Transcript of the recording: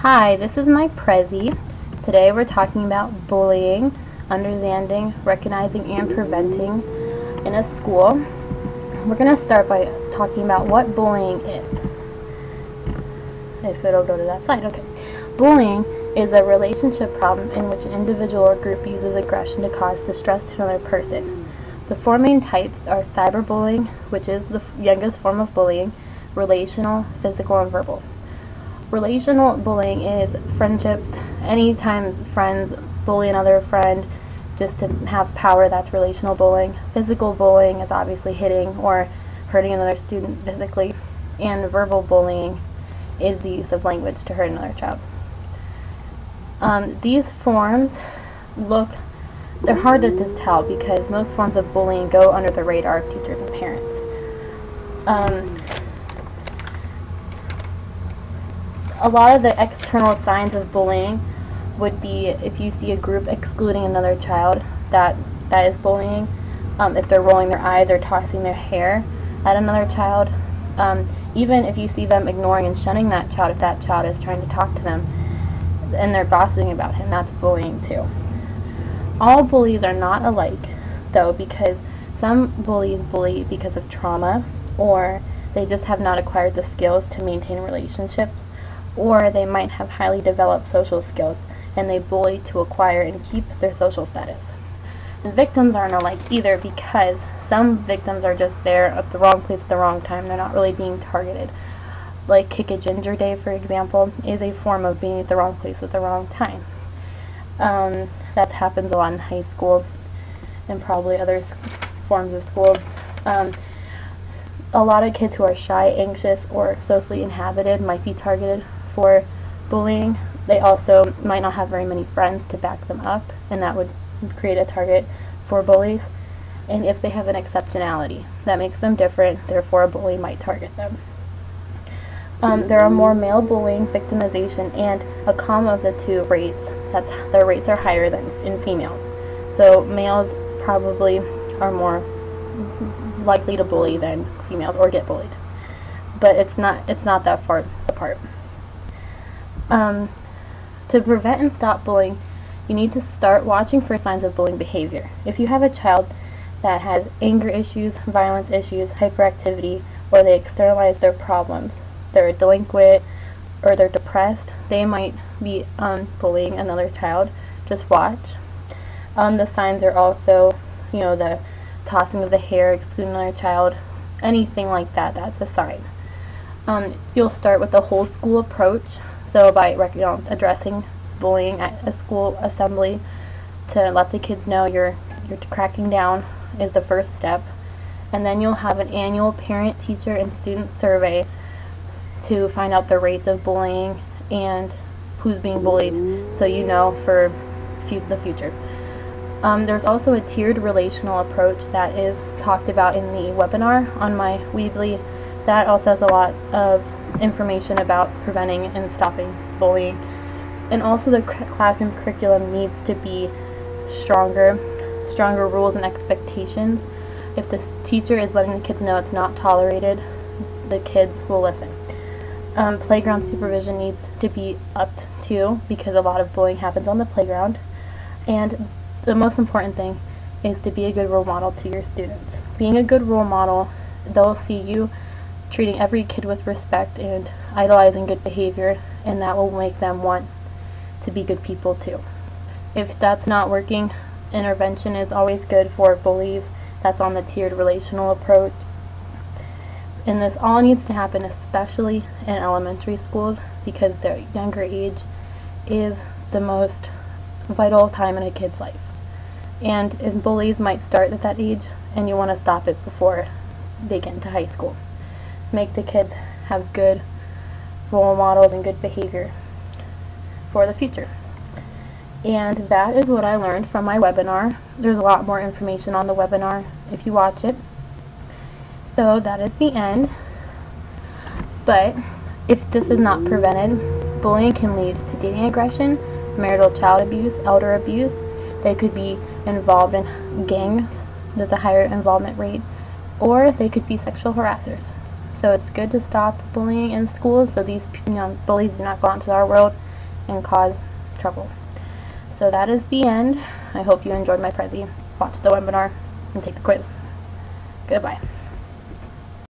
Hi, this is my prezi. Today we're talking about bullying, understanding, recognizing, and preventing in a school. We're going to start by talking about what bullying is. If it'll go to that slide, okay. Bullying is a relationship problem in which an individual or group uses aggression to cause distress to another person. The four main types are cyberbullying, which is the youngest form of bullying, relational, physical, and verbal. Relational bullying is friendships. Anytime friends bully another friend just to have power, that's relational bullying. Physical bullying is obviously hitting or hurting another student physically. And verbal bullying is the use of language to hurt another child. These forms they're hard to tell because most forms of bullying go under the radar of teachers and parents. A lot of the external signs of bullying would be if you see a group excluding another child, that is bullying. If they're rolling their eyes or tossing their hair at another child. Even if you see them ignoring and shunning that child, if that child is trying to talk to them and they're gossiping about him, that's bullying too. All bullies are not alike, though, because some bullies bully because of trauma, or they just have not acquired the skills to maintain relationships, or they might have highly developed social skills and they bully to acquire and keep their social status. And victims aren't alike either, because some victims are just there at the wrong place at the wrong time. They're not really being targeted. Like Kick a Ginger Day, for example, is a form of being at the wrong place at the wrong time. That happens a lot in high school and probably other forms of school. A lot of kids who are shy, anxious, or socially inhabited might be targeted for bullying. They also might not have very many friends to back them up, and that would create a target for bullies. And if they have an exceptionality that makes them different, therefore a bully might target them. There are more male bullying, victimization, and a comma of the two rates. Their rates are higher than in females. So males probably are more likely to bully than females, or get bullied. But it's not that far apart. To prevent and stop bullying, you need to start watching for signs of bullying behavior. If you have a child that has anger issues, violence issues, hyperactivity, or they externalize their problems, they're a delinquent, or they're depressed, they might be bullying another child. Just watch. The signs are also, the tossing of the hair, excluding another child, anything like that, that's a sign. You'll start with a whole school approach, so by addressing bullying at a school assembly to let the kids know you're cracking down is the first step. And then you'll have an annual parent, teacher, and student survey to find out the rates of bullying and who's being bullied, so you know for the future. There's also a tiered relational approach that is talked about in the webinar on my Weebly. That also has a lot of information about preventing and stopping bullying. And also the classroom curriculum needs to be stronger rules and expectations. If the teacher is letting the kids know it's not tolerated, the kids will listen. Playground supervision needs to be upped too, because a lot of bullying happens on the playground. And the most important thing is to be a good role model to your students. Being a good role model, they'll see you treating every kid with respect and idolizing good behavior, and that will make them want to be good people too. If that's not working, intervention is always good for bullies. That's on the tiered relational approach. And this all needs to happen especially in elementary schools, because their younger age is the most vital time in a kid's life. And bullies might start at that age, and you want to stop it before they get into high school. Make the kids have good role models and good behavior for the future. And that is what I learned from my webinar. There's a lot more information on the webinar if you watch it. So that is the end. But if this is not prevented, bullying can lead to dating aggression, marital child abuse, elder abuse. They could be involved in gangs. There's a higher involvement rate. Or they could be sexual harassers. So it's good to stop bullying in schools so these bullies do not go out into our world and cause trouble. So that is the end. I hope you enjoyed my prezi. Watch the webinar and take the quiz. Goodbye.